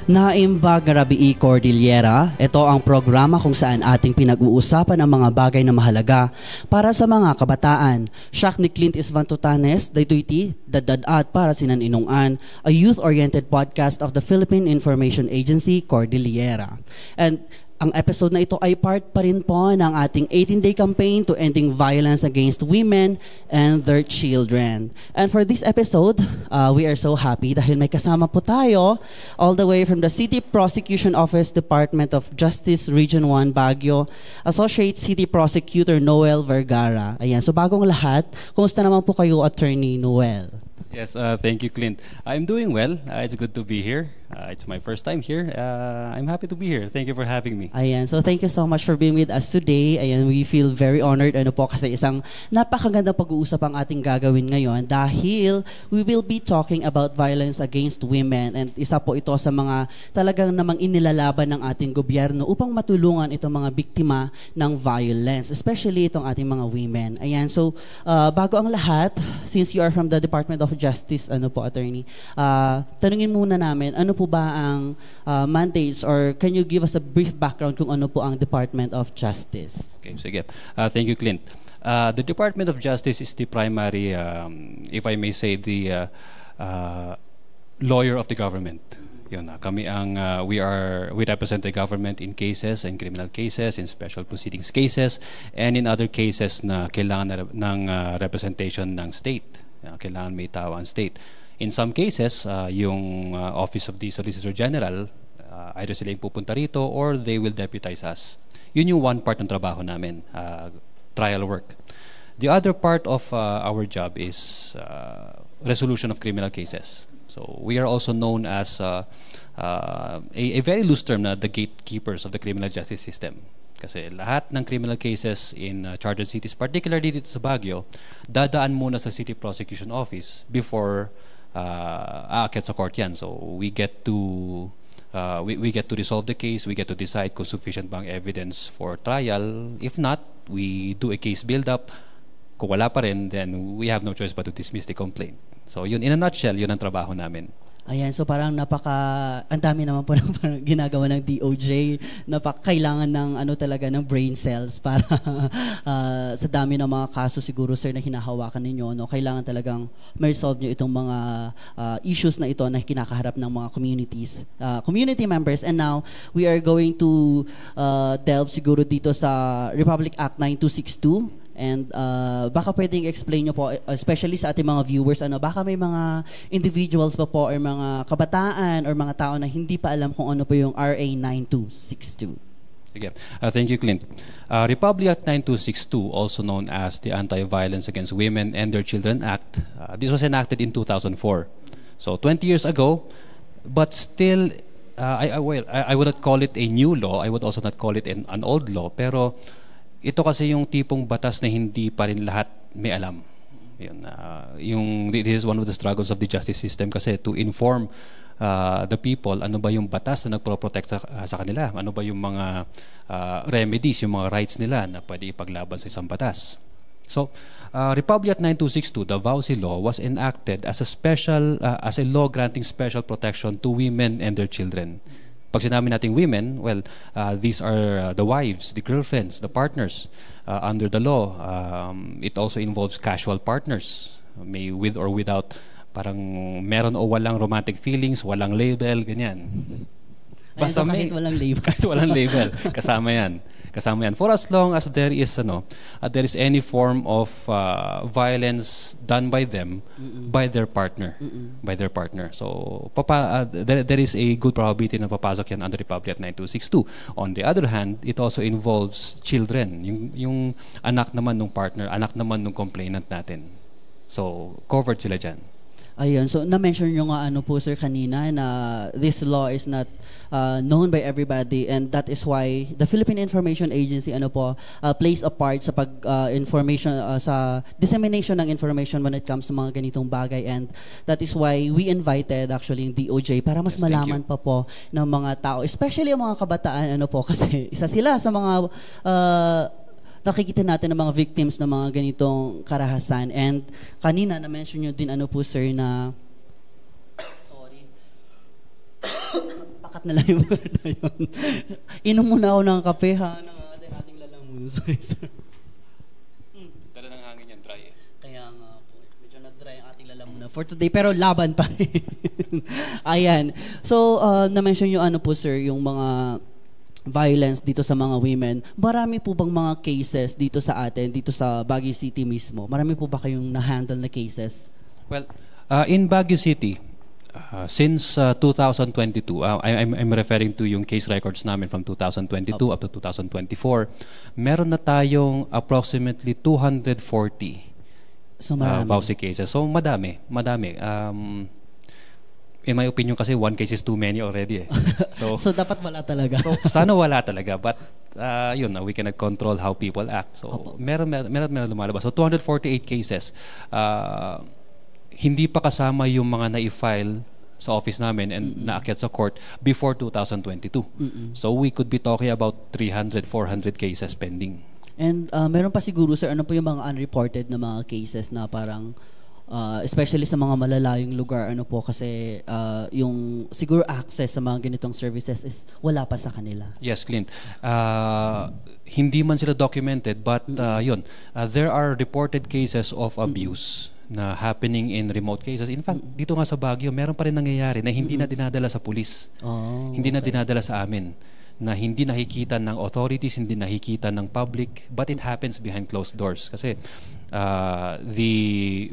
Naimbag na Rabii Cordillera, ito ang programa kung saan ating pinag-uusapan ang mga bagay na mahalaga para sa mga kabataan. Siya ni Clint Isvantutanes, daytoy dadad-at para sinaninungan, a youth-oriented podcast of the Philippine Information Agency, Cordillera. And ang episode na ito ay part pa rin po ng ating 18-day campaign to ending violence against women and their children. And for this episode, we are so happy dahil may kasama po tayo all the way from the City Prosecution Office, Department of Justice, Region 1, Baguio, Associate City Prosecutor Noel Vergara. Ayan, so bagong lahat, kumusta naman po kayo, Attorney Noel? Yes, thank you, Clint. I'm doing well. It's good to be here. It's my first time here. I'm happy to be here. Thank you for having me. Ayan, so thank you so much for being with us today. Ayan, we feel very honored kasi isang napakagandang pag-uusap ang ating gagawin ngayon dahil we will be talking about violence against women, and isa po ito sa mga talagang namang inilalaban ng ating gobyerno upang matulungan itong mga biktima ng violence, especially itong ating mga women. Ayan, so bago ang lahat, since you are from the Department of Justice, Attorney, tanungin muna namin, ano po ba ang mandates, or can you give us a brief background kung ano po ang Department of Justice? Okay, sige. Thank you, Clint. The Department of Justice is the primary, if I may say, the lawyer of the government. Yun, kami ang we represent the government in cases, in criminal cases, in special proceedings cases, and in other cases na kailangan ng representation ng state. Kailangan may tao ang state. In some cases, yung Office of the Solicitor General, either sila yung pupunta rito or they will deputize us. Yun yung one part ng trabaho namin, trial work. The other part of our job is resolution of criminal cases. So we are also known as a very loose term na the gatekeepers of the criminal justice system. Kasi lahat ng criminal cases in chartered cities, particularly dito sa Baguio, dadaan muna sa City Prosecution Office before aakyat sa court yan. So we get to resolve the case, we get to decide kung sufficient bang evidence for trial. If not, we do a case build-up. Kung wala pa rin, then we have no choice but to dismiss the complaint. So yun, in a nutshell, yun ang trabaho namin. Ayan, so parang ang dami naman po ng ginagawa ng DOJ, kailangan ng talaga ng brain cells para sa dami ng mga kaso siguro, sir, na hinahawakan ninyo, no? Kailangan talagang ma-resolve nyo itong mga issues na ito na kinakaharap ng mga community members. And now, we are going to delve siguro dito sa Republic Act 9262. And baka pwedeng explain nyo po, especially sa ating mga viewers, baka may mga individuals pa po or mga kabataan or mga tao na hindi pa alam kung ano po yung RA 9262. Sige. Thank you, Clint. Republic Act 9262, also known as the Anti-Violence Against Women and Their Children Act, this was enacted in 2004. So 20 years ago, but still, I would not call it a new law. I would also not call it an old law. Pero ito kasi yung tipong batas na hindi pa rin lahat may alam. This is one of the struggles of the justice system kasi to inform the people ano ba yung batas na nagpro-protect sa kanila, ano ba yung mga remedies, yung mga rights nila na pwede ipaglaban sa isang batas. So, Republic Act 9262, the VAUSI law, was enacted as a law granting special protection to women and their children. Pag sinabi natin women, well, these are the wives, the girlfriends, the partners under the law. It also involves casual partners, may with or without, parang meron o walang romantic feelings, walang label, ganyan. Basta kahit walang label. Kahit walang label, kasama yan. For as long as there is any form of violence done by them, by their partner. So there is a good probability na papasok yan under Republic Act 9262. On the other hand, it also involves children, yung anak naman ng partner, anak naman ng complainant natin. So covered sila dyan. Ayun, so na-mention nyo nga po, sir, kanina na this law is not known by everybody, and that is why the Philippine Information Agency plays a part sa sa dissemination ng information when it comes to mga ganitong bagay, and that is why we invited actually yung DOJ para mas malaman pa po ng mga tao, especially ang mga kabataan kasi isa sila sa mga nakikita natin ng mga victims ng mga ganitong karahasan. And kanina na-mention nyo din sir na kakat na lang yung word na yun. Inom muna ako ng kape ha, ng ating lalamuno. Sorry, sir. Dala ng hangin yan, dry eh. Kaya nga po, medyo na-dry ang ating lalamunan for today, pero laban pa rin. Ayan. So, na-mention yung ano po, sir, yung mga violence dito sa mga women. Marami po bang mga cases dito sa atin, dito sa Baguio City mismo? Marami po ba kayong na-handle na cases? Well, in Baguio City, since 2022, I'm referring to yung case records namin from 2022 up to 2024, meron na tayong approximately 240 So, marami. VAUSI cases. So, madami. In my opinion kasi, one case is too many already eh. So, so dapat wala talaga. So, sana wala talaga. But, yun, we cannot control how people act. So, meron lumalabas. So, 248 cases. Hindi pa kasama yung mga na-file sa office namin and naakyat sa court before 2022. So, we could be talking about 300, 400 cases pending. And meron pa siguro, sir, ano po yung mga unreported na mga cases na parang especially sa mga malalayong lugar, ano po, kasi yung siguro access sa mga ganitong services is wala pa sa kanila. Yes, Clint. Hindi man sila documented, but yun, there are reported cases of abuse na happening in remote cases. In fact, dito nga sa Baguio, meron pa rin nangyayari na hindi na dinadala sa pulis. Hindi na dinadala sa amin, na hindi nakikita ng authorities, hindi nakikita ng public, but it happens behind closed doors. Kasi the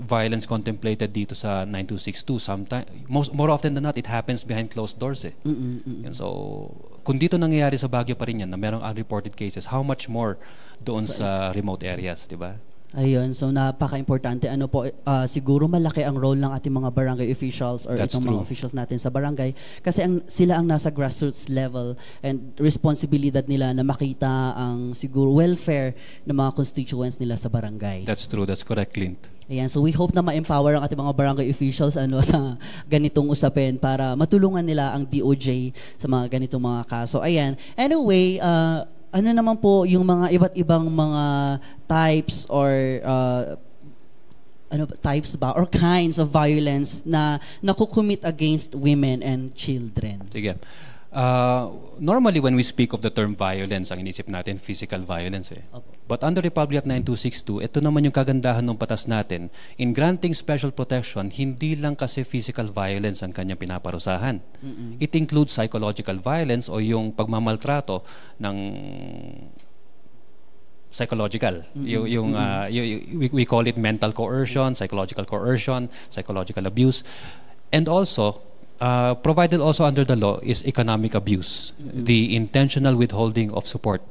violence contemplated dito sa 9262, sometimes, more often than not, it happens behind closed doors eh. And so, kung dito nangyayari sa Baguio pa rin yan, na merong unreported cases, how much more doon sa remote areas, di ba? Ayun, so napaka-importante. Ano po, siguro malaki ang role ng ating mga barangay officials or That's itong true. mga officials natin sa barangay kasi sila ang nasa grassroots level and responsibilidad nila na makita ang siguro welfare ng mga constituents nila sa barangay. That's true. That's correct, Clint. Ayan, so we hope na ma-empower ang ating mga barangay officials sa ganitong usapin para matulungan nila ang DOJ sa mga ganitong mga kaso. Ayan, anyway, ano naman po yung mga iba't ibang mga types or types ba or kinds of violence na nakukumit against women and children? Sige. Normally, when we speak of the term violence, ang inisip natin, physical violence eh. But under Republic Act 9262, ito naman yung kagandahan ng batas natin. In granting special protection, hindi lang kasi physical violence ang kanyang pinaparusahan. It includes psychological violence o yung pagmamaltrato ng psychological. We call it mental coercion, psychological abuse. And also, provided also under the law is economic abuse, the intentional withholding of support.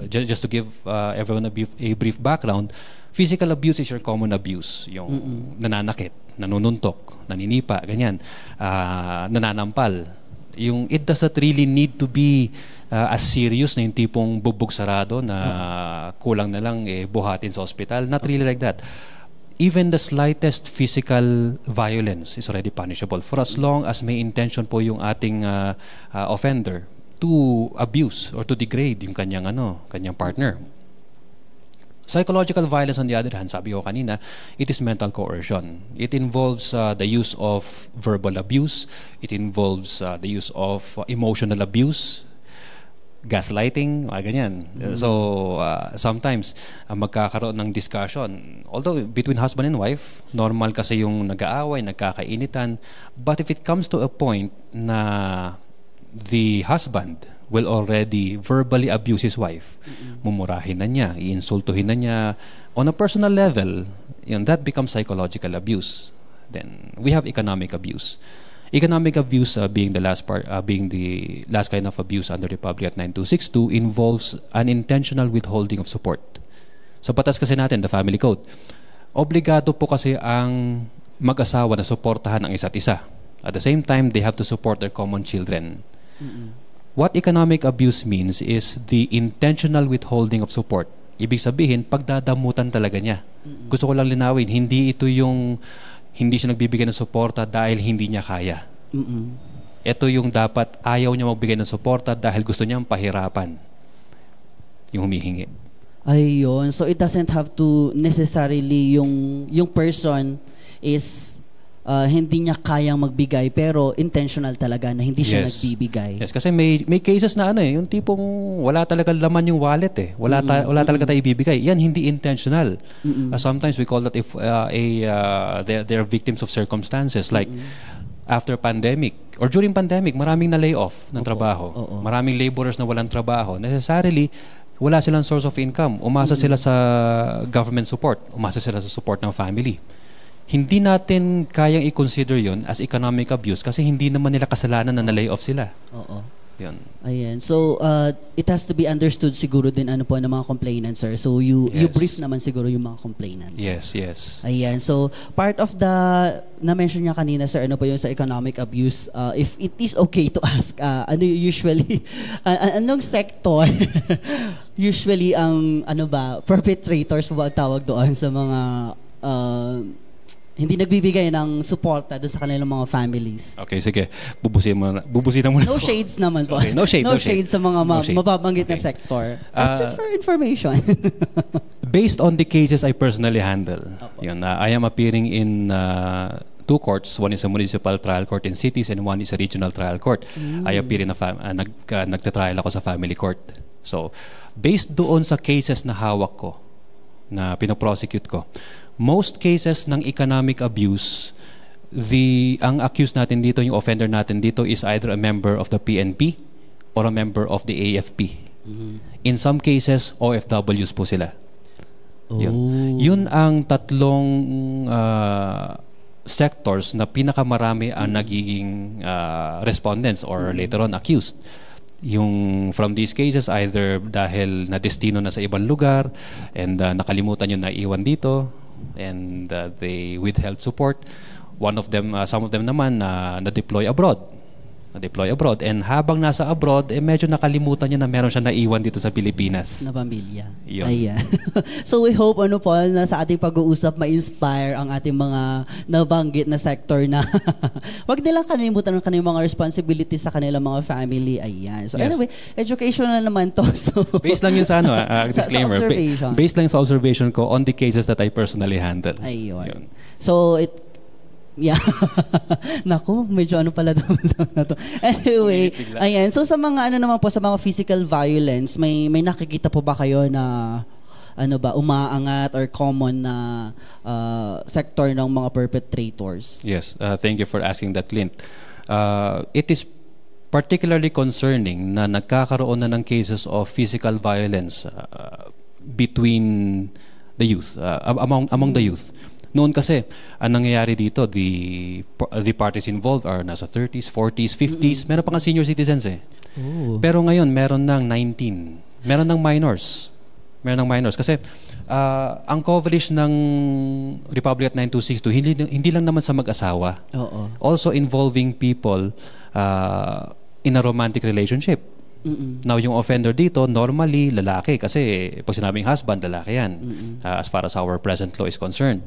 Just to give everyone a brief background, physical abuse is your common abuse, yung nananakit, nanununtok, naninipa, ganyan, nananampal. Yung it doesn't really need to be as serious na yung tipong bugbog sarado na kulang na lang buhatin sa ospital. Not really like that. Even the slightest physical violence is already punishable for as long as may intention po yung ating offender to abuse or to degrade yung kanyang partner. Psychological violence, on the other hand, sabi ko kanina, it is mental coercion. It involves the use of verbal abuse. It involves the use of emotional abuse, gaslighting, mga ganyan. So, sometimes, magkakaroon ng discussion. Although, between husband and wife, normal kasi yung nag-aaway, nagkakainitan. But if it comes to a point na the husband will already verbally abuse his wife, mumurahin na niya, iinsultuhin na niya, on a personal level, that becomes psychological abuse. Then, we have economic abuse. Economic abuse being the last kind of abuse under Republic Act 9262 involves an intentional withholding of support. Sa batas kasi natin, the Family Code, obligado po kasi ang mag-asawa na suportahan ang isa't isa. At the same time, they have to support their common children. What economic abuse means is the intentional withholding of support. Ibig sabihin, pagdadamutan talaga niya. Gusto ko lang linawin, hindi ito yung hindi siya nagbibigay ng suporta dahil hindi niya kaya. Ito yung dapat ayaw niya magbigay ng suporta dahil gusto niyang pahirapan yung humihingi. Ayun. So it doesn't have to necessarily yung person is hindi niya kayang magbigay pero intentional talaga na hindi siya nagbibigay. Yes, kasi may cases na yung tipong wala talaga laman yung wallet wala talaga tayo ibibigay. Yan hindi intentional. Sometimes we call that if they're victims of circumstances like after pandemic or during pandemic, maraming na layoff ng trabaho. Maraming laborers na walang trabaho. Necessarily wala silang source of income. Umasa sila sa government support. Umasa sila sa support ng family. Hindi natin kayang i-consider yun as economic abuse kasi hindi naman nila kasalanan na na-layoff sila. Oo. Yun. Ayan. So, it has to be understood siguro din ng mga complainants, sir. So, you brief naman siguro yung mga complainants. Yes. Ayan. So, part of the, na-mention niya kanina, sir, yung sa economic abuse, if it is okay to ask, usually, anong sector usually ang, perpetrators ba ang tawag doon sa mga, hindi nagbibigay ng suporta doon sa kanilang mga families. Okay, sige. Bubusinan mo na. No shades naman po. Okay, no shade sa mga mababanggit na sector. Just for information. Based on the cases I personally handle, I am appearing in 2 courts. One is a municipal trial court in cities and one is a regional trial court. I appear in nagtatrial ako sa family court. So, based doon sa cases na hawak ko, na pinoprosecute ko, most cases ng economic abuse, ang accused natin dito, yung offender natin dito is either a member of the PNP or a member of the AFP. In some cases, OFWs po sila. Yun ang tatlong sectors na pinakamarami ang nagiging respondents or later on accused. Yung from these cases, either dahil na-destino na sa ibang lugar and nakalimutan yung naiwan dito, and they withheld support. Some of them naman na-deploy abroad. And habang nasa abroad, medyo nakalimutan niya na meron siya naiwan dito sa Pilipinas. Na pamilya. Yun. Ayan. So we hope, Paul, na sa ating pag-uusap, ma-inspire ang ating mga nabanggit na sector na wag nilang kalimutan ang kanilang mga responsibilities sa kanilang mga family. Ayan. So anyway, educational naman to. So, based lang yun sa disclaimer. Sa observation. Based lang sa observation ko on the cases that I personally handled. Ayun. So Naku, medyo pala daw na to. Anyway, ayan. So sa mga naman po, sa mga physical violence, may nakikita po ba kayo na umaangat or common na sector ng mga perpetrators? Yes. Thank you for asking that, Clint. It is particularly concerning na nagkakaroon na ng cases of physical violence between the youth, among the youth. Noon kasi, ang nangyayari dito, the parties involved are nasa 30s, 40s, 50s. Meron pa nga senior citizens Pero ngayon, meron ng 19. Meron ng minors. Kasi ang coverage ng Republic Act 9262, hindi lang naman sa mag-asawa. Also involving people in a romantic relationship. Now, yung offender dito, normally, lalaki. Kasi pag sinabing husband, lalaki yan. As far as our present law is concerned.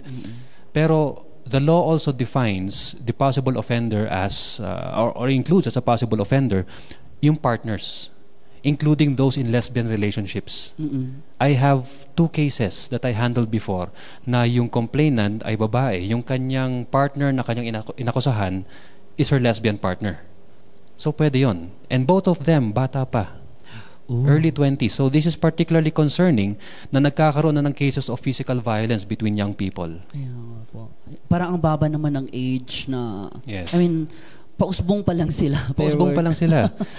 Pero, the law also defines the possible offender as, or includes as a possible offender, yung partners, including those in lesbian relationships. I have 2 cases that I handled before na yung complainant ay babae. Yung kanyang partner na kanyang inakusahan is her lesbian partner. So, pwede yun. And both of them, bata pa. Early 20s. So, this is particularly concerning na nagkakaroon na ng cases of physical violence between young people. Parang ang baba naman ng age na... Yes. I mean, pausbong pa lang sila.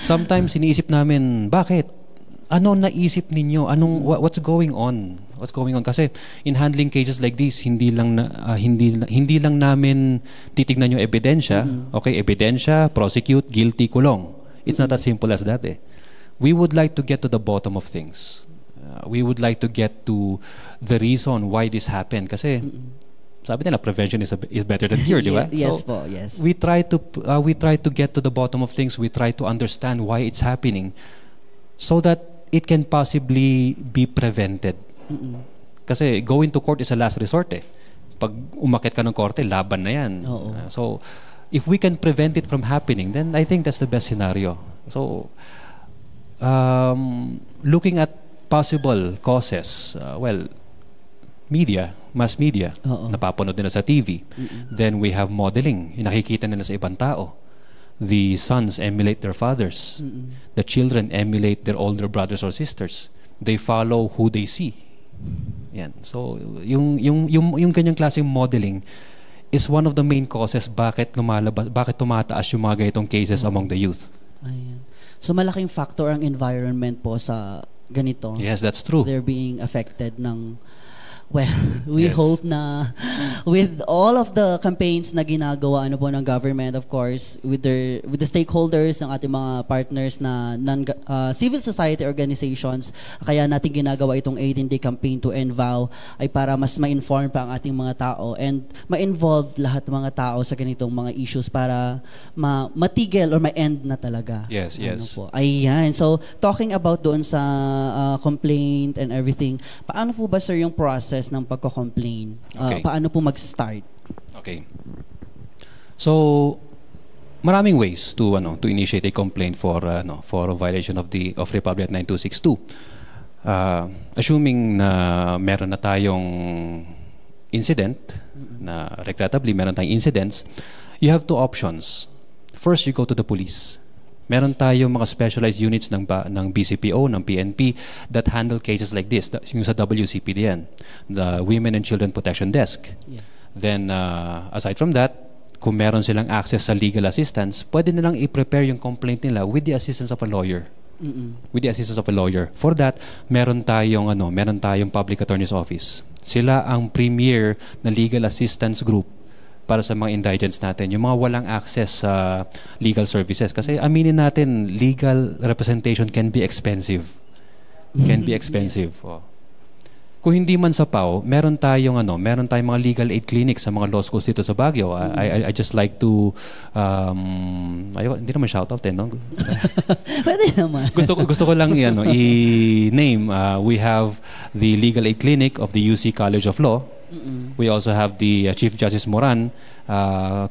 Sometimes, iniisip namin, bakit? Ano naisip ninyo? What's going on? Kasi in handling cases like this, hindi lang namin titignan yung ebidensya. Okay, ebidensya, prosecute, guilty, kulong. It's not as simple as that. We would like to get to the bottom of things. We would like to get to the reason why this happened. Kasi sabi nila, prevention is better than cure, di ba? Yes po, yes. We try to get to the bottom of things. We try to understand why it's happening, so that it can possibly be prevented. Kasi going to court is a last resort. Pag umakyat ka ng korte, laban na yan. So, if we can prevent it from happening, then I think that's the best scenario. So, looking at possible causes, media mass media. Oo. Napapanood nila sa TV. Then we have modeling. Yung nakikita nila sa ibang tao. The sons emulate their fathers. The children emulate their older brothers or sisters. They follow who they see. Yan. So, yung ganyang klaseng modeling is one of the main causes bakit tumataas yung mga ganitong cases among the youth. Ayan. So, malaking factor ang environment po sa ganito. Yes, that's true. They're being affected ng, well, we Yes. hope na with all of the campaigns na ginagawa po ng government, of course, with the stakeholders, ng ating mga partners na civil society organizations, kaya natin ginagawa itong 18-day campaign to end vow ay para mas ma-inform pa ang ating mga tao and ma-involve lahat ng mga tao sa ganitong mga issues para matigil or ma-end na talaga. Yes, yes. Po. Ayan. So, talking about doon sa complaint and everything, paano po ba, sir, yung process ng pagko-complain? Okay. Paano po mag-start? Okay. So, maraming ways to initiate a complaint for a violation of Republic Act 9262. Assuming na meron na tayong incident, na regrettably meron tayong incidents, you have two options. First, you go to the police. Meron tayong mga specialized units ng BCPO, ng PNP that handle cases like this. Yung sa WCPD yan, the Women and Children Protection Desk. Yeah. Then, aside from that, kung meron silang access sa legal assistance, pwede nilang i-prepare yung complaint nila with the assistance of a lawyer. With the assistance of a lawyer. For that, meron tayong Public Attorney's Office. Sila ang premier na legal assistance group para sa mga indigents natin, yung mga walang access sa legal services. Kasi aminin natin, legal representation can be expensive. Can be expensive. Oh. Kung hindi man sa PAO, meron tayong mga legal aid clinics sa mga law schools dito sa Baguio. I just like to hindi naman shout out no? Pwede naman. gusto ko lang i-name. We have the legal aid clinic of the UC College of Law. We also have the Chief Justice Moran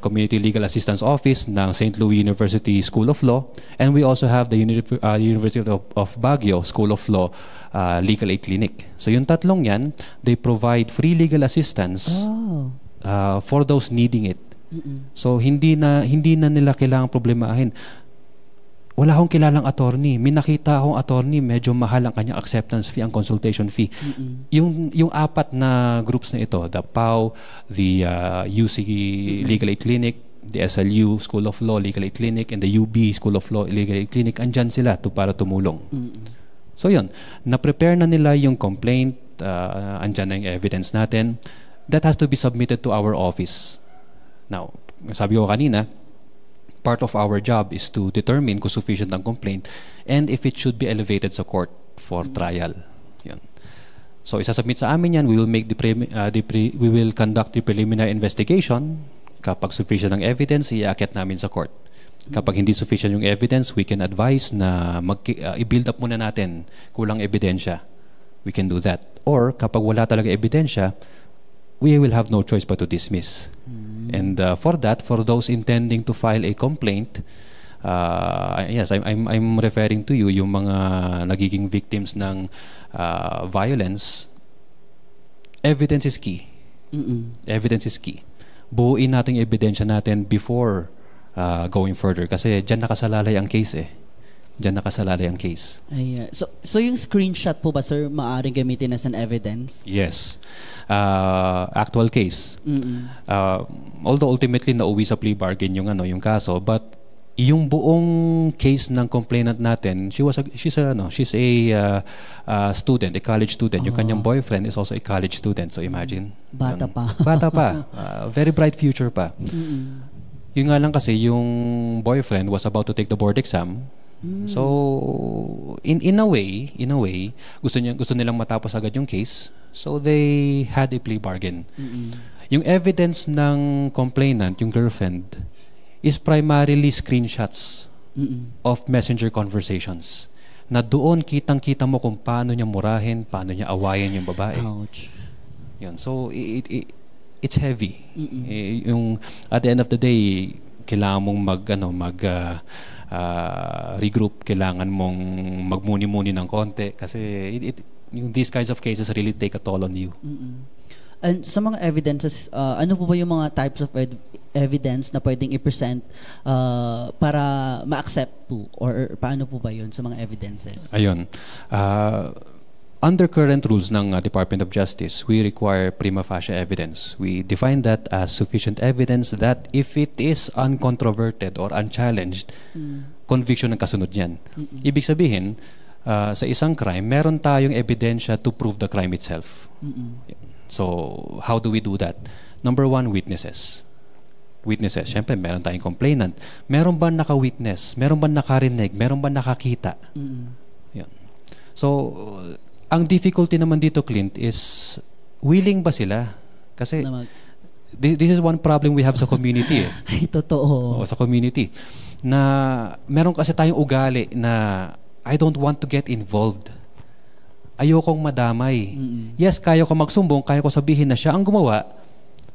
Community Legal Assistance Office ng St. Louis University School of Law, and we also have the University of Baguio School of Law Legal Aid Clinic. So yung tatlong yan, they provide free legal assistance for those needing it. So hindi na nila kailangang problemahin. Wala akong kilalang attorney. May nakita akong attorney, medyo mahal ang kanyang acceptance fee, ang consultation fee. Yung apat na groups na ito, the PAO, the UC Legal Aid Clinic, the SLU School of Law Legal Aid Clinic, and the UB School of Law Legal Aid Clinic, andyan sila para tumulong. So yun, na-prepare na nila yung complaint, andyan na yung evidence natin. That has to be submitted to our office. Now, sabi ko kanina, part of our job is to determine kung sufficient ang complaint and if it should be elevated sa court for trial. Yan. So isasubmit sa amin yan, we will conduct the preliminary investigation. Kapag sufficient ang evidence, iaakit namin sa court. Kapag hindi sufficient yung evidence, we can advise na i-build up muna natin kulang ebidensya. We can do that. Or kapag wala talaga ebidensya, we will have no choice but to dismiss. And for those intending to file a complaint, yes, I'm referring to you, yung mga nagiging victims ng violence. Evidence is key. Evidence is key. Buuin natin yung ebidensya natin before going further. Kasi dyan nakasalalay ang case eh. Diyan nakasalalay ang case. Ayan. So yung screenshot po ba, sir, maaaring gamitin as an evidence? Yes. Actual case. Although ultimately nauwi sa plea bargain yung kaso, but yung buong case ng complainant natin, she's a student, a college student. Yung kanyang boyfriend is also a college student. So imagine. Bata pa. Bata pa. Very bright future pa. Yung nga lang kasi yung boyfriend was about to take the board exam. So in a way gusto nilang matapos agad yung case, so they had a plea bargain. Yung evidence ng complainant, yung girlfriend, is primarily screenshots of messenger conversations na doon kitang-kita mo kung paano niya murahin, paano niya awayin yung babae. Ouch. Yun. So it's heavy. Yung at the end of the day, kailangan mong regroup, kailangan mong magmuni-muni ng konti kasi these kinds of cases really take a toll on you. And sa mga evidences, ano po ba yung mga types of evidence na pwedeng i-present para ma-accept po? Or paano po ba yun sa mga evidences? Ayun. Under current rules ng Department of Justice, we require prima facie evidence. We define that as sufficient evidence that if it is uncontroverted or unchallenged, conviction ang kasunod niyan. Ibig sabihin, sa isang crime, meron tayong ebidensya to prove the crime itself. So, how do we do that? Number one, witnesses. Witnesses. Siyempre, meron tayong complainant. Meron ba naka-witness? Meron ba nakarinig? Meron ba nakakita? Yan. So, ang difficulty naman dito, Clint, is willing ba sila? Kasi this is one problem we have sa community. Ay, totoo. Sa community. Na meron kasi tayong ugali na I don't want to get involved. Ayokong madamay. Yes, kaya ko magsumbong, kaya ko sabihin na siya ang gumawa,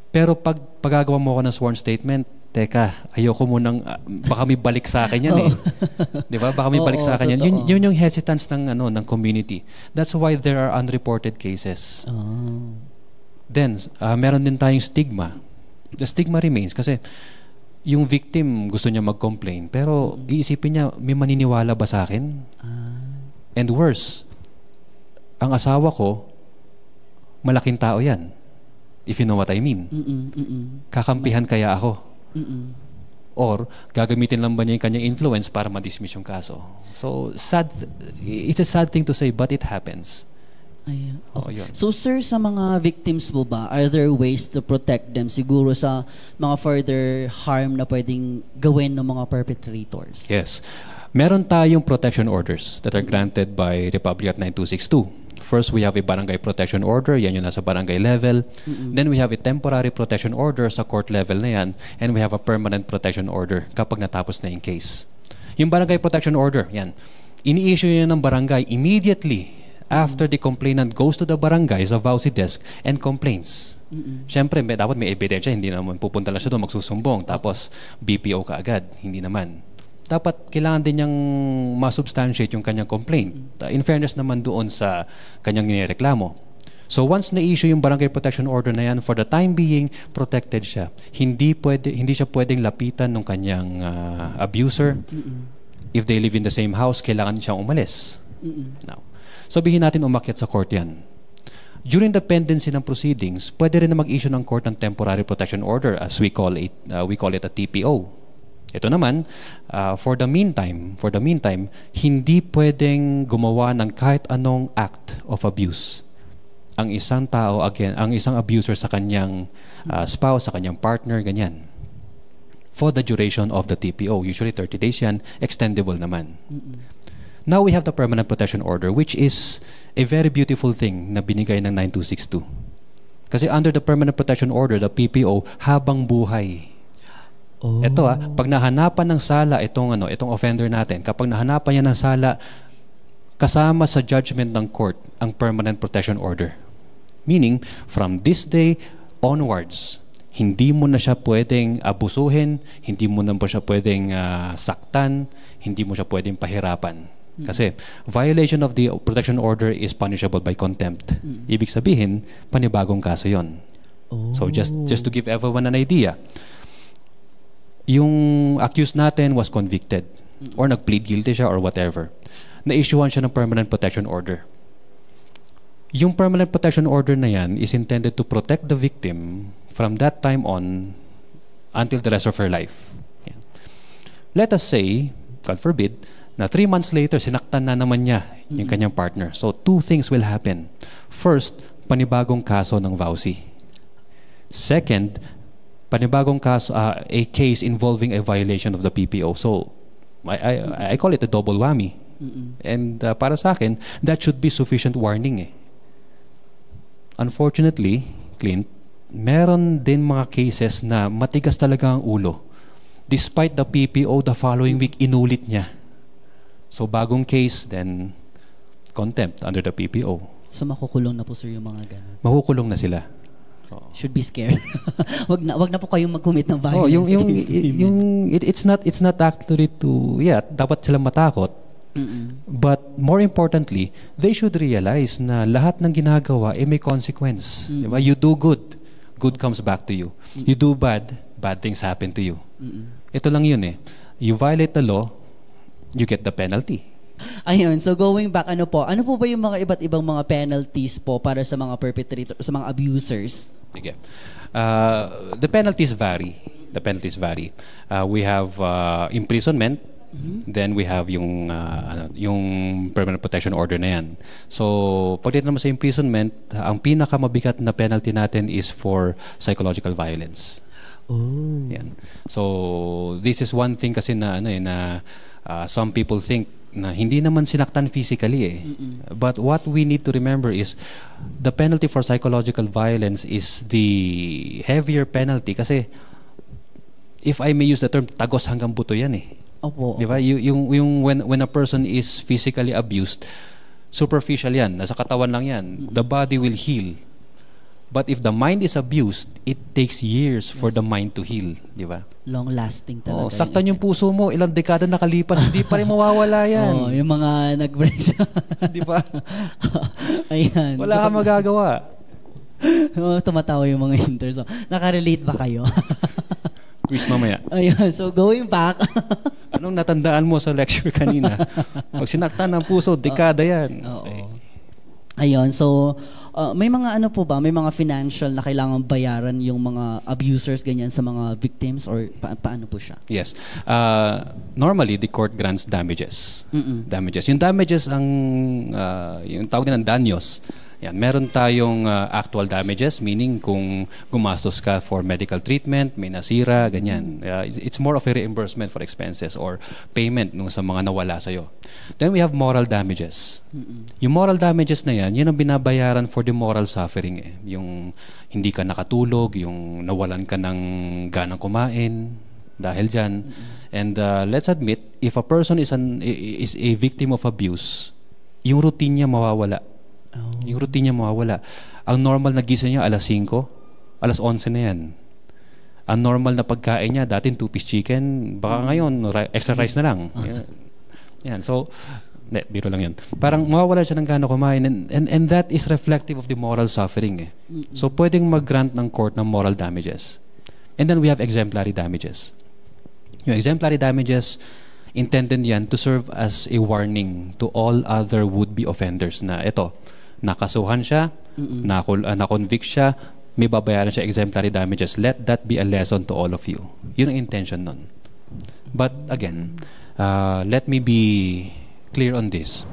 pero pag pagagawa mo ako ng sworn statement, teka, ayoko munang, baka may balik sa akin yan eh. Di ba? Baka may balik sa akin yan. Yun yung hesitance ng community. That's why there are unreported cases. Then, meron din tayong stigma. The stigma remains kasi yung victim gusto niya mag-complain, pero iisipin niya, may maniniwala ba sa akin? And worse, ang asawa ko, malaking tao yan. If you know what I mean. Kakampihan kaya ako? Or, gagamitin lang ba niya yung kanyang influence para ma-dismiss yung kaso? So, it's a sad thing to say, but it happens. Ayun. So, sir, sa mga victims mo ba, are there ways to protect them siguro sa mga further harm na pwedeng gawin ng mga perpetrators? Yes. Meron tayong protection orders that are granted by Republic Act 9262. First, we have a barangay protection order. Yan yung nasa barangay level. Then we have a temporary protection order sa court level na yan. And we have a permanent protection order kapag natapos na yung case. Yung barangay protection order, yan. Ini-issue yan ng barangay immediately after the complainant goes to the barangay sa VAUSI desk and complains. Siyempre, dapat may ebidensya. Hindi naman pupunta lang siya doon, magsusumbong. Tapos, BPO ka agad. Hindi naman. Dapat kailangan din niyang ma-substantiate yung kanyang complaint. In fairness naman doon sa kanyang nireklamo. So once na-issue yung barangay protection order na yan, for the time being, protected siya. Hindi siya pwedeng lapitan ng kanyang abuser. If they live in the same house, kailangan siyang umalis. Now, sabihin natin umakyat sa court yan. During the pendency ng proceedings, pwede rin na mag-issue ng court ng temporary protection order as we call it a TPO. Ito naman, for the meantime, hindi pwedeng gumawa ng kahit anong act of abuse. Ang isang tao, again, ang isang abuser sa kanyang spouse, sa kanyang partner, ganyan. For the duration of the TPO, usually 30 days yan, extendable naman. Now we have the permanent protection order, which is a very beautiful thing na binigay ng 9262. Kasi under the permanent protection order, the PPO, habang buhay. Ito pag nahanapan ng sala itong offender natin, kapag nahanapan niya ng sala, kasama sa judgment ng court ang permanent protection order. Meaning, from this day onwards, hindi mo na siya pwedeng abusuhin, hindi mo na siya pwedeng saktan, hindi mo siya pwedeng pahirapan. Kasi violation of the protection order is punishable by contempt. Ibig sabihin, panibagong kaso yon. So just to give everyone an idea, yung accused natin was convicted or nag-plead guilty siya or whatever. Na-issuean siya ng permanent protection order. Yung permanent protection order na yan is intended to protect the victim from that time on until the rest of her life. Yeah. Let us say, God forbid, na 3 months later, sinaktan na naman niya yung kanyang partner. So, 2 things will happen. First, panibagong kaso ng VAUSI. Second, panibagong kaso, a case involving a violation of the PPO. So, I call it a double whammy. And para sa akin, that should be sufficient warning. Unfortunately, Clint, meron din mga cases na matigas talaga ang ulo. Despite the PPO, the following week, inulit niya. So, bagong case, then contempt under the PPO. So, makukulong na po, sir, yung mga ganun? Makukulong na sila. Should be scared. wag na po kayong mag-commit ng violence. It's not actually to, dapat silang matakot. But more importantly, they should realize na lahat ng ginagawa may consequence. Diba? You do good, good comes back to you. You do bad, bad things happen to you. Ito lang yun eh. You violate the law, you get the penalty. Ayun, so going back, ano po ba yung mga iba't ibang mga penalties po para sa mga perpetrator, sa mga abusers? Sige. The penalties vary. We have imprisonment, then we have yung permanent protection order na yan. So, pagdating naman sa imprisonment, ang pinakamabigat na penalty natin is for psychological violence. Oh. Yan. So, this is one thing kasi na some people think na hindi naman sinaktan physically eh. But what we need to remember is the penalty for psychological violence is the heavier penalty kasi if I may use the term, tagos hanggang buto yan eh. Opo. Di ba? Yung when a person is physically abused, superficial yan, nasa katawan lang yan. The body will heal. But if the mind is abused, it takes years for the mind to heal, di ba? Long-lasting talaga. Saktan yung puso mo, ilang dekada nakalipas, hindi pa rin mawawala yan. Yung mga nag-break. Di ba? Ayan. Wala kang magagawa. Tumatawa yung mga inters. So, nakarelate ba kayo? Quiz mamaya. Ayan, so going back. Anong natandaan mo sa lecture kanina? Pag sinaktan ng puso, dekada yan. Okay. Ayun, so may mga may mga financial na kailangan bayaran yung mga abusers ganyan sa mga victims or paano po siya? Yes. Normally, the court grants damages. Damages. Yung damages yung tawag din ng danyos. Yan, meron tayong actual damages, meaning kung gumastos ka for medical treatment, may nasira, ganyan. It's more of a reimbursement for expenses or payment nung sa mga nawala sa'yo. Then we have moral damages. Yung moral damages na yan, yun ang binabayaran for the moral suffering. Eh. Yung hindi ka nakatulog, yung nawalan ka ng ganang kumain dahil dyan. And let's admit, if a person is a victim of abuse, yung routine niya mawawala. Yung routine niya mawawala. Ang normal na gising niya alas 5, alas 11 na yan. Ang normal na pagkain niya, dating 2-piece chicken, baka ngayon, extra rice na lang. Yan. So, biro lang yan. Parang mawawala siya ng gana kumain and that is reflective of the moral suffering. Eh. So, pwedeng mag-grant ng court ng moral damages. And then we have exemplary damages. Yung exemplary damages, intended yan to serve as a warning to all other would-be offenders na ito, nakasuhan siya, na-convict siya, may babayaran siya exemplary damages. Let that be a lesson to all of you. Yun ang intention nun. But again, let me be clear on this.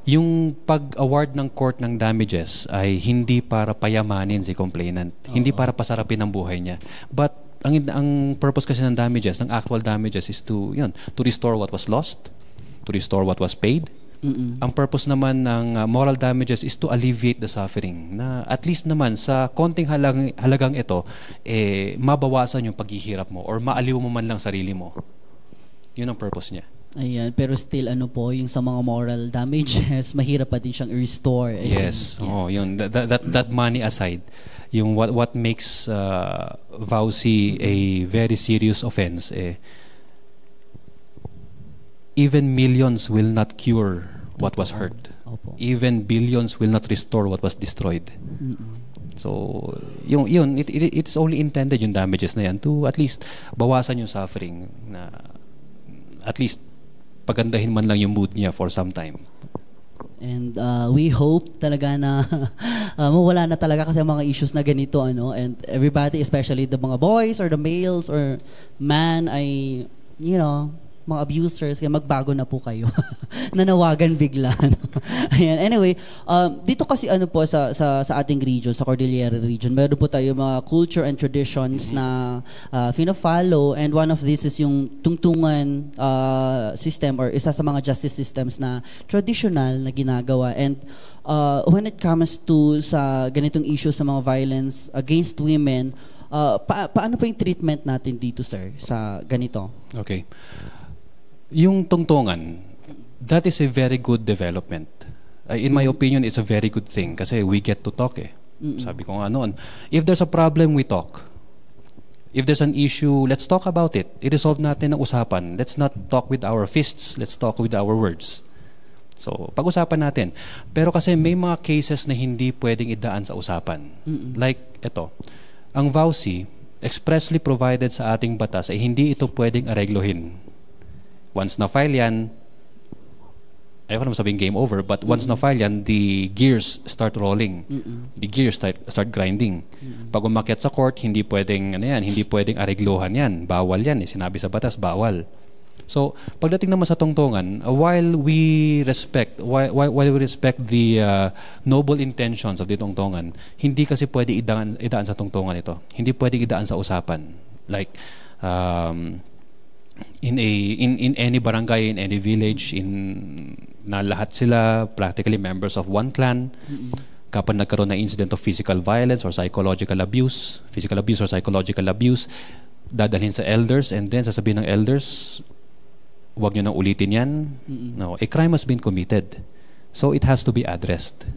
Yung pag-award ng court ng damages ay hindi para payamanin si complainant. Hindi para pasarapin ang buhay niya. But ang purpose kasi ng damages, ng actual damages is to restore what was lost, to restore what was paid. Ang purpose naman ng moral damages is to alleviate the suffering. Na at least naman sa konting halagang ito, mabawasan yung paghihirap mo or maaliw mo man lang sarili mo. Yun ang purpose niya. Ayan, pero still yung sa mga moral damages, mahirap pa din siyang i-restore. Yes. Yun. That money aside, yung what makes vowsy a very serious offense, even millions will not cure what was hurt. Even billions will not restore what was destroyed. So, it is only intended yung damages na yan to at least bawasan yung suffering na at least pagandahin man lang yung mood niya for some time. And we hope talaga na mawala na talaga kasi mga issues na ganito and everybody, especially the mga boys or the males or man ay mga abusers, kaya magbago na po kayo. Nanawagan bigla. Ayan. Anyway, dito kasi po sa ating region, sa Cordillera region, meron po tayo mga culture and traditions na fina-follow, and one of these is yung tungtungan system or isa sa mga justice systems na traditional na ginagawa. And when it comes to sa ganitong issue sa mga violence against women, paano po yung treatment natin dito, sir, sa ganito? Okay. Yung tungtungan, that is a very good development. In my opinion, it's a very good thing kasi we get to talk. Sabi ko nga noon, if there's a problem, we talk. If there's an issue, let's talk about it. I-resolve natin ang usapan. Let's not talk with our fists. Let's talk with our words. So, pag-usapan natin. Pero kasi may mga cases na hindi pwedeng idaan sa usapan. Like, ito. Ang VAUSI, expressly provided sa ating batas, ay hindi ito pwedeng areglohin. Once na-file yan, ayoko naman sabihin game over, but once na-file yan, the gears start rolling. The gears start grinding. Pag umakyat sa court, hindi pwedeng, hindi pwedeng areglohan yan. Bawal yan. Sinabi sa batas, bawal. So, pagdating naman sa tungtungan, while we respect the noble intentions of the tungtungan, hindi kasi pwede idaan sa tungtungan ito. Hindi pwede idaan sa usapan. Like, in any barangay, in any village, na lahat sila practically members of one clan. Kapag nagkaroon na incident of physical violence or psychological abuse, dadalhin sa elders, and then sasabihin ng elders, huwag nyo nang ulitin yan. No, a crime has been committed. So it has to be addressed.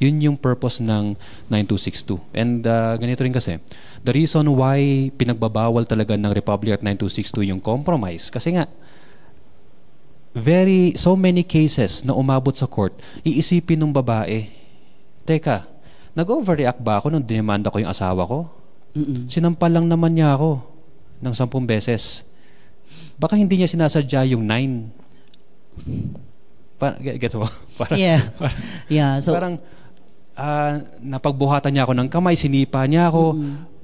Yun yung purpose ng 9262. And ganito rin kasi, the reason why pinagbabawal talaga ng Republic Act 9262 yung compromise, kasi nga, so many cases na umabot sa court, iisipin ng babae, teka, nag-overreact ba ako nung dinimanda ko yung asawa ko? Sinampal lang naman niya ako ng 10 beses. Baka hindi niya sinasadya yung 9. Gets mo? So, parang, napagbuhatan niya ako ng kamay, sinipa niya ako,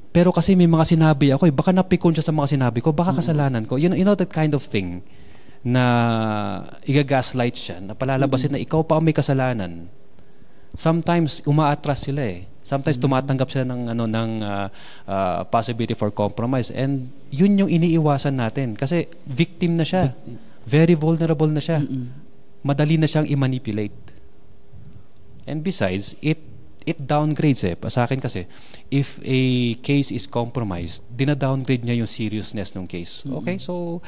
pero kasi may mga sinabi ako, baka napikon siya sa mga sinabi ko, baka kasalanan ko. You know that kind of thing na i-gaslight siya, na palalabasin na ikaw pa ang may kasalanan. Sometimes umaatras sila Sometimes tumatanggap sila ng possibility for compromise, and yun yung iniiwasan natin kasi victim na siya. Very vulnerable na siya. Madali na siyang i-manipulate. And besides, it downgrades Sa akin kasi, if a case is compromised, dina-downgrade niya yung seriousness ng case. Okay, so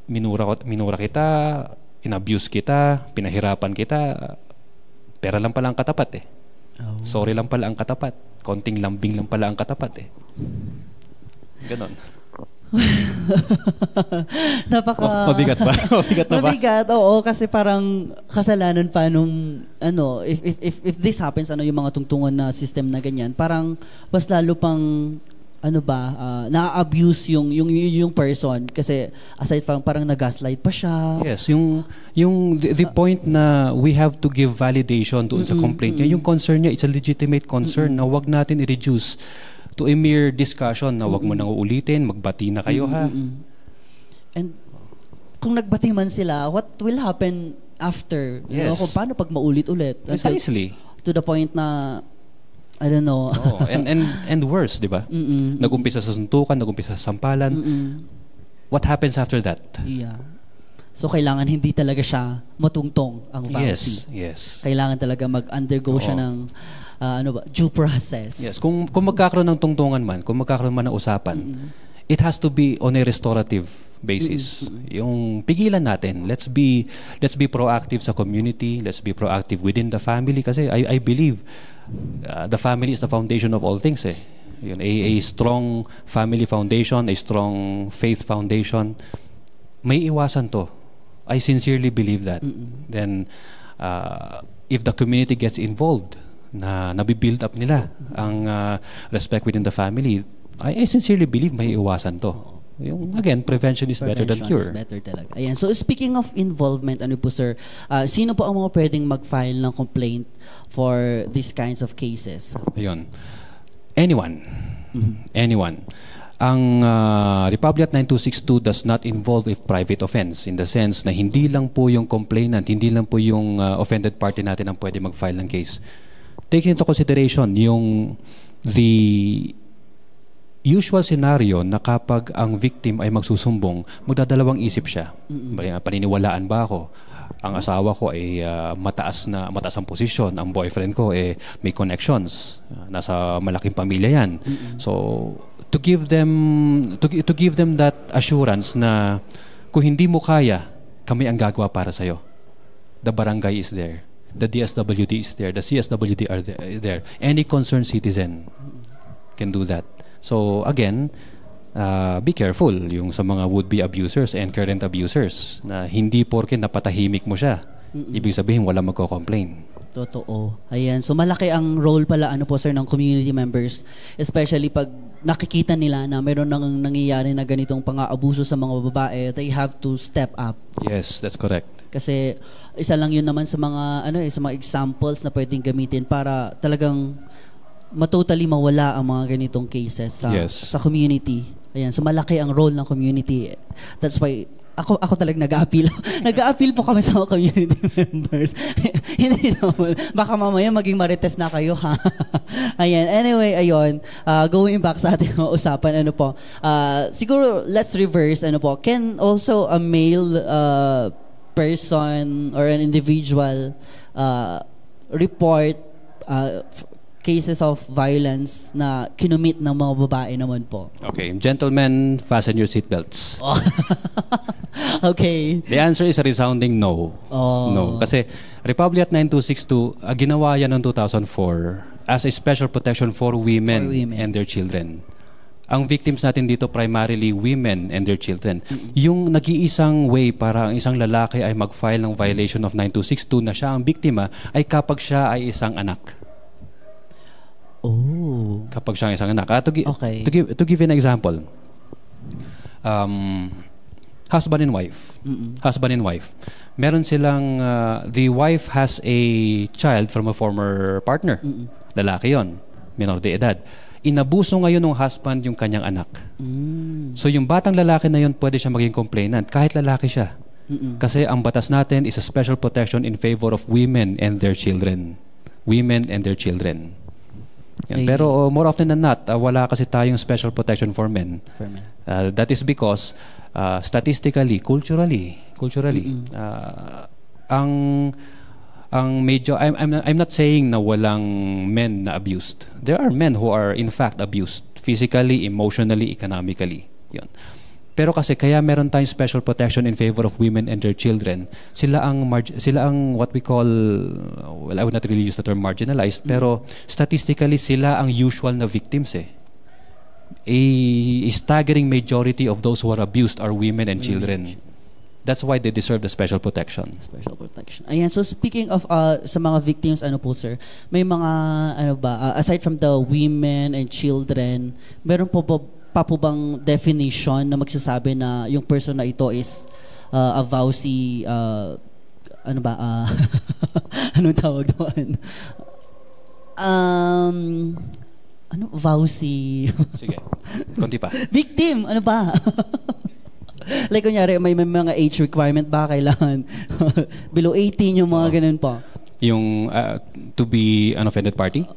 minura kita, in-abuse kita, pinahirapan kita, pera lang pala ang katapat Sorry lang pala ang katapat. Konting lambing lang pala ang katapat Ganon. Mabigat ba? Mabigat, oo, kasi parang kasalanan pa nung if this happens, yung mga tungtungan na system na ganyan, parang mas lalo pang na-abuse yung person kasi aside from parang nag-gaslight pa siya. Yes, the point na we have to give validation doon sa complaint niya. Yung concern niya, it's a legitimate concern na wag natin i-reduce to a mere discussion na wag mo nang uulitin, magbati na kayo And kung nagbati man sila, what will happen after? Yes. Kung paano pag maulit-ulit? Precisely. To the point na I don't know. And worse, di ba? Nag-umpisa sa suntukan, nag-umpisa sa sampalan. What happens after that? Yeah. So, kailangan hindi talaga siya matungtong ang VAUSI. Yes. Kailangan talaga mag-undergo siya ng due process. Yes. Kung magkakaroon ng tungtungan man, kung magkakaroon man ng usapan, it has to be on a restorative basis. Yung pigilan natin, let's be proactive sa community, let's be proactive within the family kasi I believe the family is the foundation of all things a strong family foundation, a strong faith foundation, may iwasan to. I sincerely believe that. Then if the community gets involved, na nabibuild up nila ang respect within the family, I sincerely believe may iwasan to. Again, prevention is better than cure. Prevention is better talaga. Ayan. So, speaking of involvement, po sir, sino po ang mga pwedeng mag-file ng complaint for these kinds of cases? Ayun. Anyone. Anyone. Ang Republic Act 9262 does not involve a private offense in the sense na hindi lang po yung complainant, hindi lang po yung offended party natin ang pwede mag-file ng case. Take into consideration the usual scenario na kapag ang victim ay magsusumbong, magdadalawang isip siya. Paniniwalaan ba ako? Ang asawa ko ay mataas ang posisyon, ang boyfriend ko may connections, nasa malaking pamilya yan. So to give them that assurance na kung hindi mo kaya, kami ang gagawa para sa'yo. The barangay is there. The DSWD is there. The CSWD are there. Any concerned citizen can do that. So again, be careful yung sa mga would-be abusers and current abusers na hindi porke napatahimik mo siya, ibig sabihin wala magko-complain. Totoo. Ayan. So malaki ang role pala po sir ng community members, especially pag nakikita nila na mayroon nang nangyayari na ganitong pang-aabuso sa mga babae, they have to step up. Yes, that's correct. Kasi isa lang yun naman sa mga sa mga examples na pwedeng gamitin para talagang matotally mawala ang mga ganitong cases sa community. Ayan. So malaki ang role ng community. That's why ako talagang nag-a-appeal. Nag-a-appeal po kami sa mga community members. Hindi naman. Baka mamaya maging marites na kayo, ha? Ayan. Anyway, ayun. Going back sa ating usapan, siguro, let's reverse, can also a male person or an individual report cases of violence na kinumit ng mga babae naman po? Okay. Gentlemen, fasten your seatbelts. Okay. The answer is a resounding no. No. Kasi Republic Act 9262, ginawa yan noong 2004 as a special protection for women and their children. Ang victims natin dito primarily women and their children. Yung nag-iisang way para ang isang lalaki ay mag-file ng violation of 9262 na siya ang biktima ay kapag siya ay isang anak. Oh. Kapag siya ang isang anak. Okay. To give an example, husband and wife. Husband and wife. Meron silang, the wife has a child from a former partner. Lalaki yon, minor de edad. Inabuso ngayon ng husband yung kanyang anak. So yung batang lalaki na yun, pwede siya maging complainant kahit lalaki siya. Kasi ang batas natin is a special protection in favor of women and their children. Women and their children. Yan. Pero more often than not, wala kasi tayong special protection for men. That is because statistically, culturally, ang medyo I'm not saying na walang men na abused. There are men who are in fact abused physically, emotionally, economically. Yun. Pero kasi kaya meron tayong special protection in favor of women and their children. Sila ang what we call, well, I would not really use the term marginalized, pero statistically sila ang usual na victims eh. A staggering majority of those who are abused are women and children. That's why they deserve the special protection. Special protection. Ayan, so speaking of sa mga victims, po sir, may mga aside from the women and children, meron po bang definition na magsasabi na yung person na ito is a vowsy anong tawag doon? Vowsy. Sige. Konti pa. Victim, like kunyari may mga age requirement ba kailangan below 18 yung mga ganun pa? Yung to be an offended party?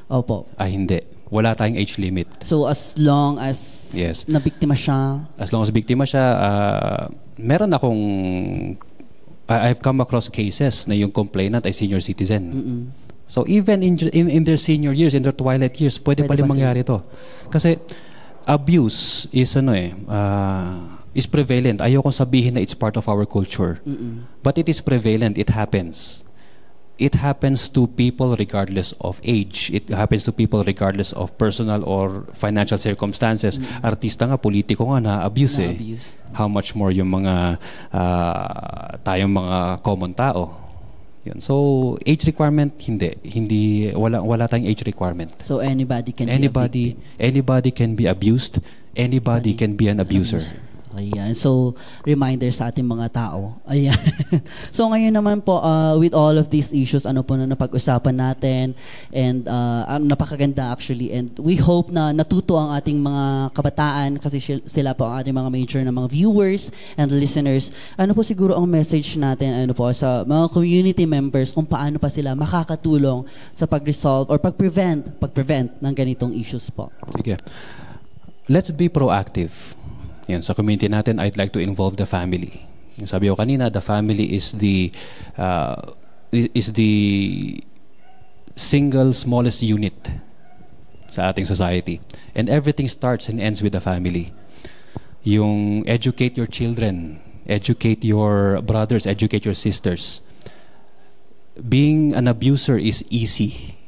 Opo. Hindi. Wala tayong age limit. So as long as nabiktima siya? As long as biktima siya, meron akong, I've come across cases na yung complainant ay senior citizen. So even in their senior years, in their twilight years, pwede pa rin mangyari ito. Kasi abuse is is prevalent. Ayokong sabihin na it's part of our culture. But it is prevalent. It happens. It happens to people regardless of age. It happens to people regardless of personal or financial circumstances. Artista nga, politiko nga na-abuse eh. How much more yung mga tayong mga common tao. Yun. So, age requirement, hindi wala tayong age requirement. So, anybody can be a victim. Anybody can be abused. Anybody can be an abuser. Ayan. So, reminder sa ating mga tao. Ayan. So, ngayon naman po, with all of these issues, na napag-usapan natin, and napakaganda actually, and we hope na natuto ang ating mga kabataan, kasi sila po ang ating mga major na mga viewers and listeners. Ano po siguro ang message natin sa mga community members kung paano pa sila makakatulong sa pag-resolve or pag-prevent ng ganitong issues po? Sige. Let's be proactive. Yan, sa community natin, I'd like to involve the family. Yung sabi ko kanina, the family is the single smallest unit sa ating society. And everything starts and ends with the family. Yung educate your children, educate your brothers, educate your sisters. Being an abuser is easy.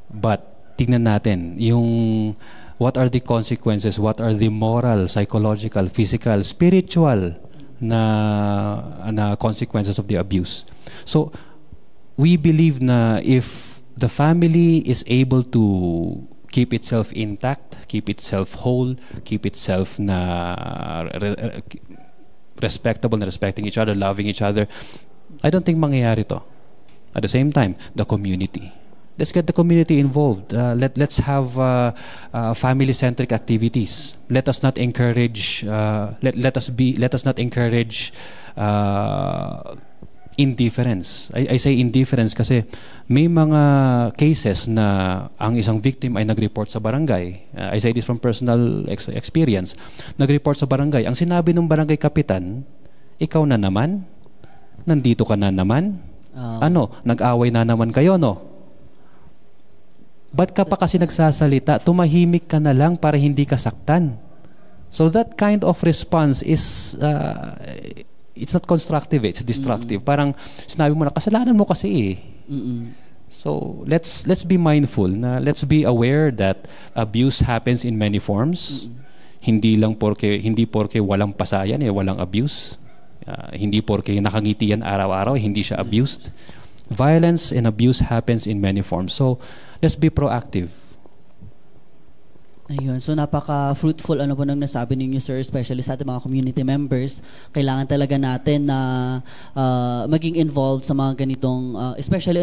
But tingnan natin, yung what are the consequences, what are the moral, psychological, physical, spiritual na consequences of the abuse. So, we believe na if the family is able to keep itself intact, keep itself whole, keep itself respectable, na respecting each other, loving each other, I don't think mangyayari to. At the same time, the community. Let's get the community involved. Let's have family-centric activities. Let us not encourage. Let us not encourage indifference. I say indifference kasi may mga cases na ang isang victim ay nag-report sa barangay. I say this from personal experience. Nag-report sa barangay. Ang sinabi ng barangay kapitan, ikaw na naman, nandito ka na naman, nag-away na naman kayo, no? Ba't ka pa kasi nagsasalita? Tumahimik ka na lang para hindi ka saktan. So that kind of response is it's not constructive, it's destructive. Parang sinabi mo na, kasalanan mo kasi eh. So let's be mindful na let's be aware that abuse happens in many forms. Hindi porke walang pasayan walang abuse. Hindi porke nakangiti yan araw-araw hindi siya abused. Violence and abuse happens in many forms. So let's be proactive. Ayun. So napaka-fruitful po nang nasabi ninyo, sir, especially sa ating mga community members. Kailangan talaga natin na maging involved sa mga ganitong, especially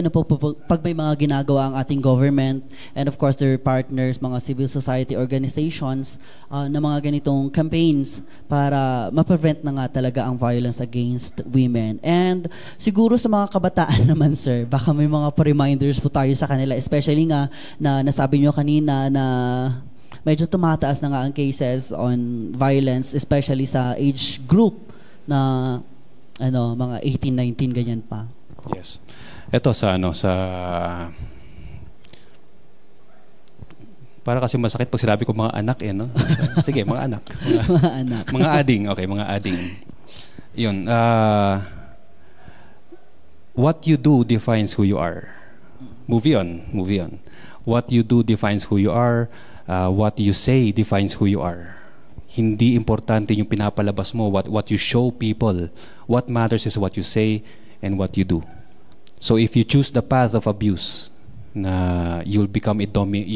pag may mga ginagawa ang ating government and of course their partners, mga civil society organizations na mga ganitong campaigns para ma-prevent na nga talaga ang violence against women. And siguro sa mga kabataan naman, sir, baka may mga reminders po tayo sa kanila, especially nga na nasabi nyo kanina na medyo tumataas na nga ang cases on violence, especially sa age group na mga 18, 19 ganyan pa. Yes. Ito sa para kasi masakit pag sinabi ko mga anak no. Sige, mga anak. Mga anak. Mga ading, okay, mga ading. 'Yun. What you do defines who you are. Move on. What you do defines who you are. What you say defines who you are. Hindi importante yung pinapalabas mo, what you show people. What matters is what you say and what you do. So if you choose the path of abuse, you'll become a dominant.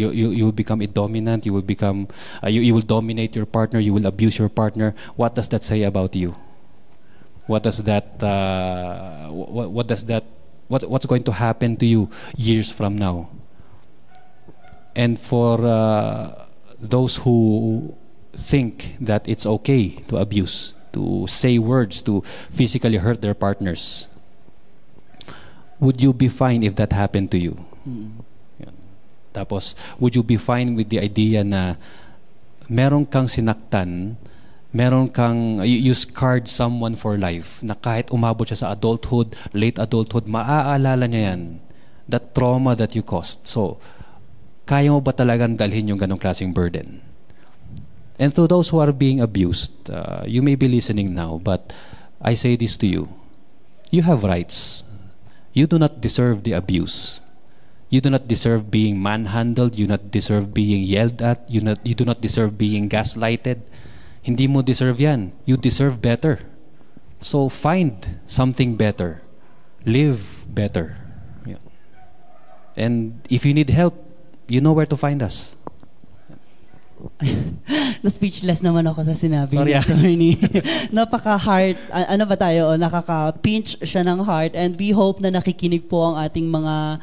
You will dominate your partner. You will abuse your partner. What does that say about you? What's going to happen to you years from now? And for those who think that it's okay to abuse, to say words, to physically hurt their partners, would you be fine if that happened to you? Yan. Tapos, would you be fine with the idea na meron kang sinaktan, you scarred someone for life, na kahit umabot siya sa adulthood, late adulthood, maaalala niya yan, that trauma that you caused. So, kaya mo ba talagang dalhin yung ganong klaseng burden? And to those who are being abused, you may be listening now, but I say this to you. You have rights. You do not deserve the abuse. You do not deserve being manhandled. You do not deserve being yelled at. You do not deserve being gaslighted. Hindi mo deserve yan. You deserve better. So find something better. Live better. Yeah. And if you need help, you know where to find us. Na-speechless naman ako sa sinabi Sorry, ni attorney. Napaka-heart, nakaka-pinch siya ng heart, and we hope na nakikinig po ang ating mga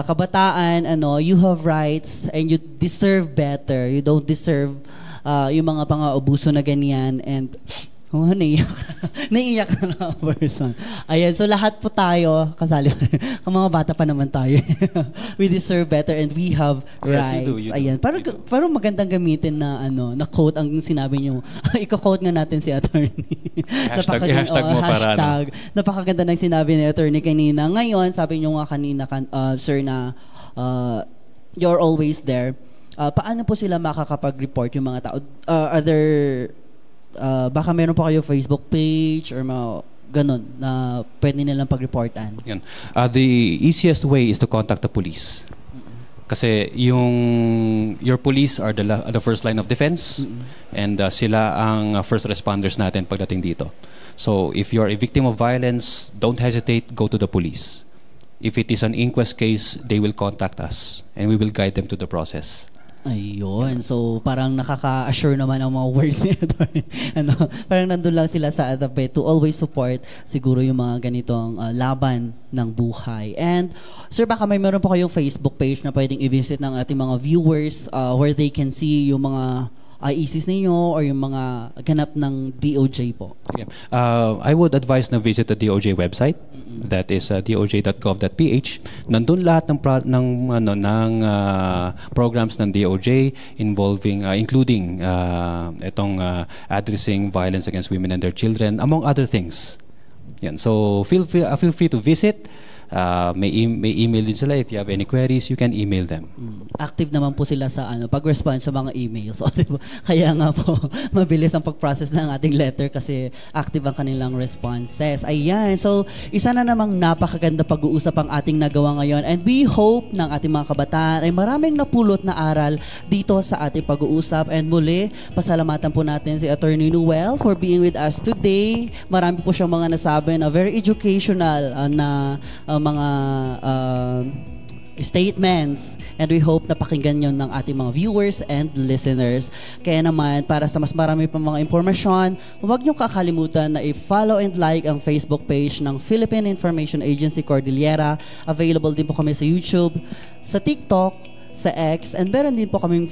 kabataan. You have rights and you deserve better. You don't deserve yung mga pang-abuso na ganyan. And naiiyak na person. Ayan, so lahat po tayo, kasali mga bata pa naman tayo. We deserve better and we have rights. You do. Ayan, parang magandang gamitin na quote ang sinabi niyo. Iko-quote nga natin si attorney. Hashtag mo para Napakaganda ng sinabi ni attorney kanina. Ngayon, sabi niyo nga kanina, sir, na you're always there. Paano po sila makakapag-report yung mga tao? Baka meron pa kayo Facebook page or ganun na pwede nilang pag-reportan. The easiest way is to contact the police. Kasi your police are the first line of defense, and sila ang first responders natin pagdating dito. So if you are a victim of violence, don't hesitate, go to the police. If it is an inquest case, they will contact us and we will guide them to the process. Ayun. So, parang nakaka-assure naman ang mga words nito. Parang nandun lang sila sa atape to always support siguro yung mga ganitong laban ng buhay. And, sir, baka meron po kayong Facebook page na pwedeng i-visit ng ating mga viewers where they can see yung mga IECs ninyo or yung mga ganap ng DOJ po. Yeah. I would advise na visit the DOJ website. That is doj.gov.ph. Nandun lahat ng programs ng DOJ involving including itong addressing violence against women and their children, among other things. Yan. So feel free to visit. May email din sila. If you have any queries, you can email them. Active naman po sila sa pag-respond sa mga emails. So, diba? Kaya nga po, mabilis ang pag-process ng ating letter kasi active ang kanilang responses. Ayan. So, isa na namang napakaganda pag-uusap ang ating nagawa ngayon. And we hope ng ating mga kabataan ay maraming napulot na aral dito sa ating pag-uusap. And muli, pasalamatan po natin si Attorney Noel for being with us today. Marami po siyang mga nasabi na very educational na mga statements, and we hope na pakinggan yun ng ating mga viewers and listeners. Kaya naman, para sa mas marami pa mga impormasyon, huwag niyong kakalimutan na i-follow and like ang Facebook page ng Philippine Information Agency Cordillera. Available din po kami sa YouTube, sa TikTok, sa X, and meron din po kaming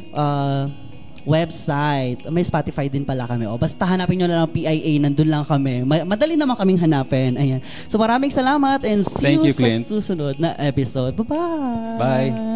website. May Spotify din pala kami. Basta hanapin nyo na lang PIA, nandun lang kami. Madali naman kaming hanapin. Ayan. So maraming salamat and see you sa susunod na episode. Bye-bye! Bye!